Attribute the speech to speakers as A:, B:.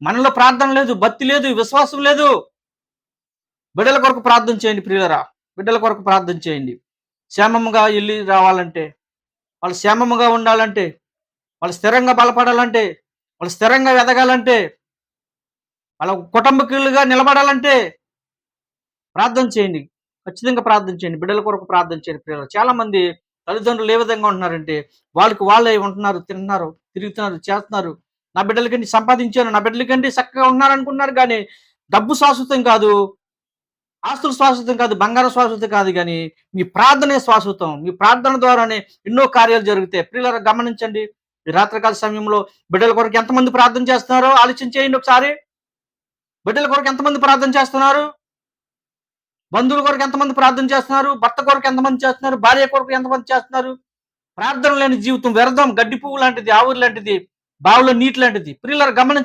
A: మనలో ప్రార్థన లేదు, భక్తి లేదు, విశ్వాసం లేదు. బిడ్డల కొరకు ప్రార్థన చేయండి ప్రియులరా. బిడ్డల కొరకు ప్రార్థన చేయండి. క్షేమముగా ఎళ్లి రావాలంటే, వాళ్ళు క్షేమముగా ఉండాలంటే, వాళ్ళు స్థిరంగా బలపడాలంటే, వాళ్ళు స్థిరంగా ఎదగాలంటే, వాళ్ళ కుటుంబకులుగా నిలబడాలంటే ప్రార్థన చేయండి. ఖచ్చితంగా ప్రార్థన చేయండి. బిడ్డల కొరకు ప్రార్థన చేయండి ప్రియులారా. చాలా మంది తల్లిదండ్రులు ఏ విధంగా ఉంటున్నారంటే, వాళ్ళకి వాళ్ళే ఉంటున్నారు, తింటున్నారు, తిరుగుతున్నారు, చేస్తున్నారు. నా బిడ్డలకంటే సంపాదించాను, నా బిడ్డలకంటే చక్కగా ఉన్నారనుకుంటున్నారు గానీ, డబ్బు శాశ్వతం కాదు. ఆస్తులు శాశ్వతం కాదు, బంగారం శాశ్వతం కాదు గానీ, మీ ప్రార్థనే శాశ్వతం. మీ ప్రార్థన ద్వారానే ఎన్నో కార్యాలు జరుగుతాయి. ప్రియులారా గమనించండి. ఈ రాత్రికాల సమయంలో బిడ్డల కొరకు ఎంతమంది ప్రార్థన చేస్తున్నారో ఆలోచన చేయండి ఒకసారి. బిడ్డల కొరకు ఎంతమంది ప్రార్థన చేస్తున్నారు? బంధువుల కొరకు ఎంతమంది ప్రార్థన చేస్తున్నారు? భర్త కొరకు ఎంతమంది చేస్తున్నారు? భార్య కొరకు ఎంతమంది చేస్తున్నారు? ప్రార్థన లేని జీవితం వ్యర్థం. గడ్డి పువ్వు లాంటిది, ఆవిరి లాంటిది, బావిలో నీటి లాంటిది. ప్రియులారా గమనించండి.